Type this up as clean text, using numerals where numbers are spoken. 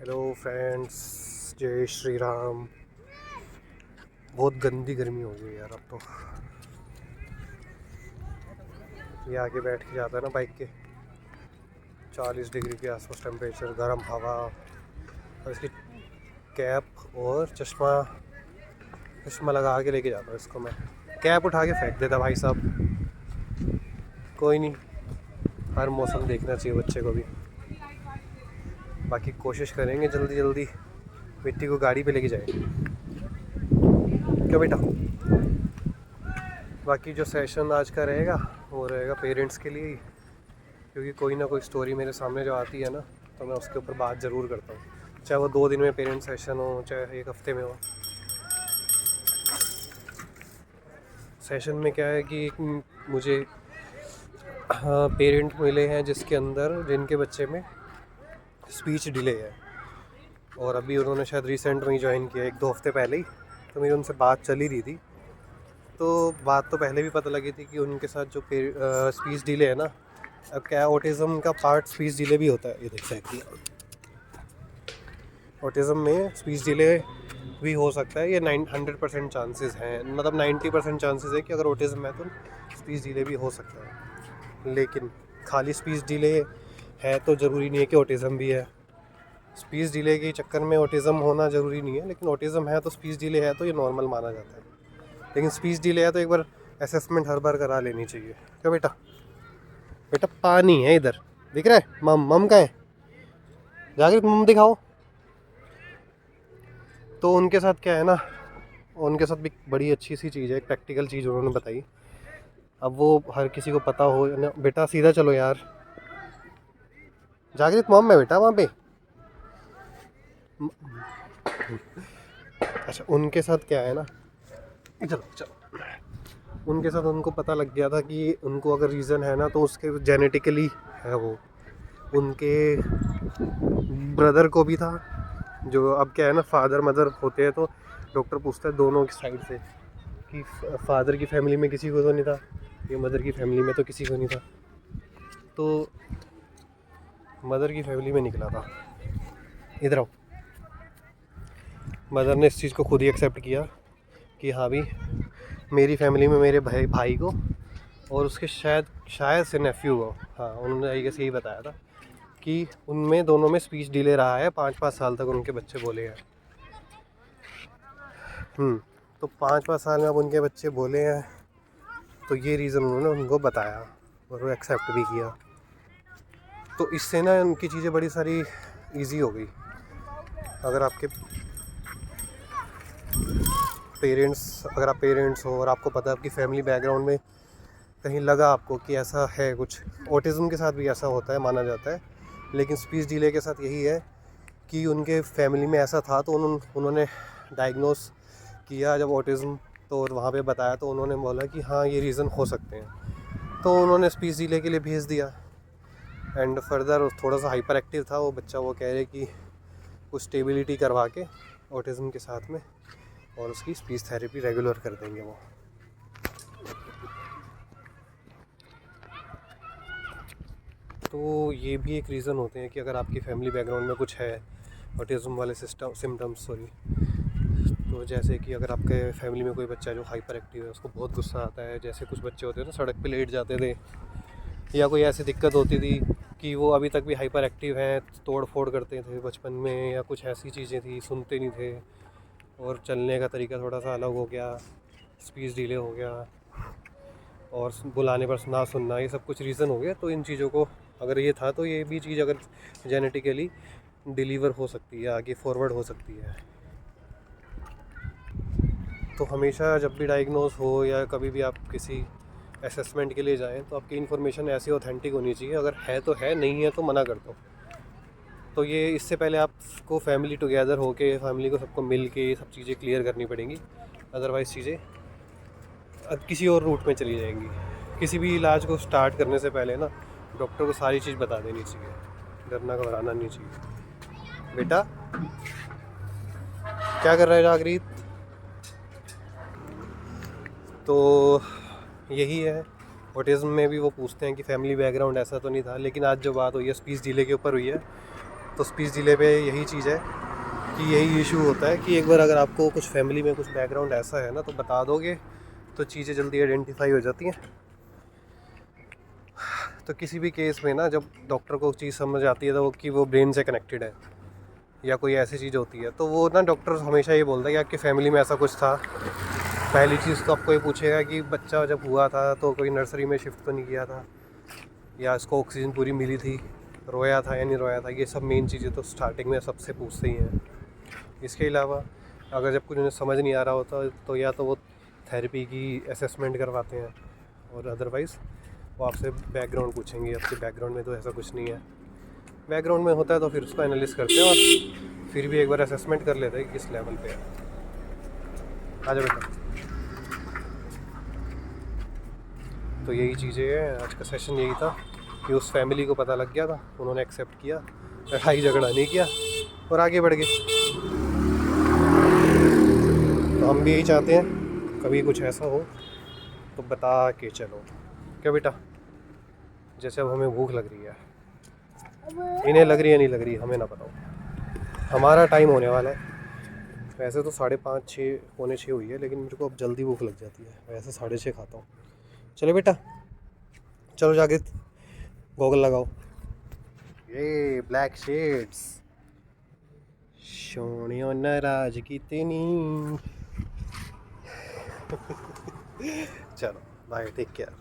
Hello friends, जय श्री राम। बहुत गंदी गर्मी हो गई यार अब तो। ये आगे बैठ के जाता है ना बाइक के, 40 डिग्री के आसपास टेम्परेचर, गर्म हवा, और इसकी कैप और चश्मा चश्मा लगा के लेके जाता हूँ इसको मैं। कैप उठा के फेंक देता भाई साहब। कोई नहीं, हर मौसम देखना चाहिए बच्चे को भी। बाकी कोशिश करेंगे जल्दी जल्दी मिट्टी को गाड़ी पे लेके जाए, क्या बेटा। बाकी जो सेशन आज का रहेगा वो रहेगा पेरेंट्स के लिए ही, क्योंकि कोई ना कोई स्टोरी मेरे सामने जो आती है ना, तो मैं उसके ऊपर बात ज़रूर करता हूँ, चाहे वो 2 दिन में पेरेंट्स सेशन हो, चाहे 1 हफ्ते में हो। सेशन में क्या है कि मुझे पेरेंट मिले हैं जिनके बच्चे में स्पीच डिले है, और अभी उन्होंने शायद रिसेंट में ही ज्वाइन किया, 1-2 हफ्ते पहले ही। तो मेरी उनसे बात चल ही रही थी, तो बात तो पहले भी पता लगी थी कि उनके साथ जो स्पीच डिले है ना, अब क्या ऑटिज़म का पार्ट स्पीच डिले भी होता है। ये देख सकती है, ऑटिज़म में स्पीच डिले भी हो सकता है। ये 100% चांसेस हैं, मतलब 90% चांसेस है कि अगर ऑटिज़म है तो स्पीच डिले भी हो सकता है। लेकिन खाली स्पीच डिले है तो ज़रूरी नहीं है कि ऑटिज़म भी है। स्पीच डिले के चक्कर में ऑटिज़म होना ज़रूरी नहीं है, लेकिन ऑटिज़म है तो स्पीच डिले है तो ये नॉर्मल माना जाता है। लेकिन स्पीच डिले है तो एक बार असेसमेंट हर बार करा लेनी चाहिए। क्या बेटा, बेटा पानी है इधर, दिख रहा है? मम का है, जाकर मम दिखाओ। तो उनके साथ क्या है ना, उनके साथ भी बड़ी अच्छी सी चीज़ है, एक प्रैक्टिकल चीज़ उन्होंने बताई। अब वो हर किसी को पता हो ना, बेटा सीधा चलो यार, जाकर मम है बेटा वहाँ पे। अच्छा, उनके साथ क्या है ना, चलो चलो, उनके साथ उनको पता लग गया था कि उनको अगर रीज़न है ना तो उसके जेनेटिकली है वो। उनके ब्रदर को भी था, जो अब क्या है ना, फादर मदर होते हैं तो डॉक्टर पूछता है दोनों की साइड से कि फादर की फैमिली में किसी को तो नहीं था, ये मदर की फैमिली में तो किसी को नहीं था। तो मदर की फैमिली में निकला था। इधर आओ। मदर ने इस चीज़ को खुद ही एक्सेप्ट किया कि हाँ भी, मेरी फैमिली में मेरे भाई को और उसके शायद से नेफ्यू को, हाँ उन्होंने आई गेस यही बताया था कि उनमें दोनों में स्पीच डिले रहा है, 5-5 साल तक उनके बच्चे बोले हैं। तो 5-5 साल में अब उनके बच्चे बोले हैं, तो ये रीज़न उन्होंने उनको बताया और वो एक्सेप्ट भी किया। तो इससे ना उनकी चीज़ें बड़ी सारी इजी हो गई। अगर आप पेरेंट्स हो और आपको पता है आपकी फैमिली बैकग्राउंड में कहीं लगा आपको कि ऐसा है कुछ, ऑटिज़म के साथ भी ऐसा होता है माना जाता है, लेकिन स्पीच डिले के साथ यही है कि उनके फैमिली में ऐसा था, तो उन्होंने डायग्नोस किया जब ऑटिज़म, तो वहाँ पे बताया तो उन्होंने बोला कि हाँ ये रीज़न हो सकते हैं, तो उन्होंने स्पीच डिले के लिए भेज दिया। एंड फर्दर थोड़ा सा हाइपर एक्टिव था वो बच्चा, वो कह रहे कि कुछ स्टेबिलिटी करवा के ऑटिज़म के साथ में और उसकी स्पीच थेरेपी रेगुलर कर देंगे वो। तो ये भी एक रीज़न होते हैं कि अगर आपकी फैमिली बैकग्राउंड में कुछ है ऑटिज़म वाले सिम्टम्स, तो जैसे कि अगर आपके फैमिली में कोई बच्चा है जो हाइपर एक्टिव है, उसको बहुत गुस्सा आता है, जैसे कुछ बच्चे होते हैं ना सड़क पे लेट जाते थे, या कोई ऐसी दिक्कत होती थी कि वो अभी तक भी हाइपर एक्टिव हैं, तोड़ फोड़ करते थे बचपन में, या कुछ ऐसी चीज़ें थी, सुनते नहीं थे और चलने का तरीका थोड़ा सा अलग हो गया, स्पीच डिले हो गया और बुलाने पर ना सुनना, ये सब कुछ रीज़न हो गया। तो इन चीज़ों को अगर ये था तो ये भी चीज़ अगर जेनेटिकली डिलीवर हो सकती है, आगे फॉरवर्ड हो सकती है। तो हमेशा जब भी डायग्नोज हो या कभी भी आप किसी असेसमेंट के लिए जाएं, तो आपकी इन्फॉर्मेशन ऐसी ऑथेंटिक होनी चाहिए, अगर है तो है, नहीं है तो मना कर दो। तो ये इससे पहले आपको फैमिली टुगेदर होके, फैमिली को सबको मिल के ये सब चीज़ें क्लियर करनी पड़ेंगी, अदरवाइज़ चीज़ें किसी और रूट में चली जाएंगी। किसी भी इलाज को स्टार्ट करने से पहले ना डॉक्टर को सारी चीज़ बता देनी चाहिए, डरना घबराना नहीं चाहिए। बेटा क्या कर रहा है जागरीत? तो यही है, ऑटिज़म में भी वो पूछते हैं कि फैमिली बैकग्राउंड ऐसा तो नहीं था, लेकिन आज जो बात हुई है स्पीच डिले के ऊपर हुई है, तो स्पीच डिले पे यही चीज़ है कि यही इशू होता है कि एक बार अगर आपको कुछ फैमिली में कुछ बैकग्राउंड ऐसा है ना तो बता दोगे तो चीज़ें जल्दी आइडेंटिफाई हो जाती हैं। तो किसी भी केस में ना जब डॉक्टर को चीज़ समझ आती है तो वो कि वो ब्रेन से कनेक्टेड है या कोई ऐसी चीज़ होती है, तो वो ना डॉक्टर हमेशा ये बोलता है कि आपकी फैमिली में ऐसा कुछ था। पहली चीज़ तो आपको ये पूछेगा कि बच्चा जब हुआ था तो कोई नर्सरी में शिफ्ट तो नहीं किया था, या इसको ऑक्सीजन पूरी मिली थी, रोया था या नहीं रोया था। ये सब मेन चीज़ें तो स्टार्टिंग में सबसे पूछते ही हैं। इसके अलावा अगर जब कुछ उन्हें समझ नहीं आ रहा होता तो या तो वो थेरेपी की असेसमेंट करवाते हैं, और अदरवाइज़ वो आपसे बैकग्राउंड पूछेंगे, आपके बैकग्राउंड में तो ऐसा कुछ नहीं है। बैकग्राउंड में होता है तो फिर उसको एनालिस करते हैं और फिर भी एक बार असेसमेंट कर लेते हैं कि किस लेवल पे है। आ जाओ बेटा। तो यही चीज़ें हैं, आज का सेशन यही था कि उस फैमिली को पता लग गया था, उन्होंने एक्सेप्ट किया, लड़ाई झगड़ा नहीं किया और आगे बढ़ गए। तो हम भी यही चाहते हैं कभी कुछ ऐसा हो तो बता के चलो। क्या बेटा? जैसे अब हमें भूख लग रही है, इन्हें लग रही है नहीं लग रही हमें ना बताओ, हमारा टाइम होने वाला है। वैसे तो 5:30 6 पौने 6 हुई है, लेकिन मेरे को अब जल्दी भूख लग जाती है, वैसे 6:30 खाता हूँ। चलो बेटा, चलो जाके गॉगल लगाओ। ये ब्लैक शेड्स सोनियो नाराज की नहीं। चलो बाय, टेक केयर।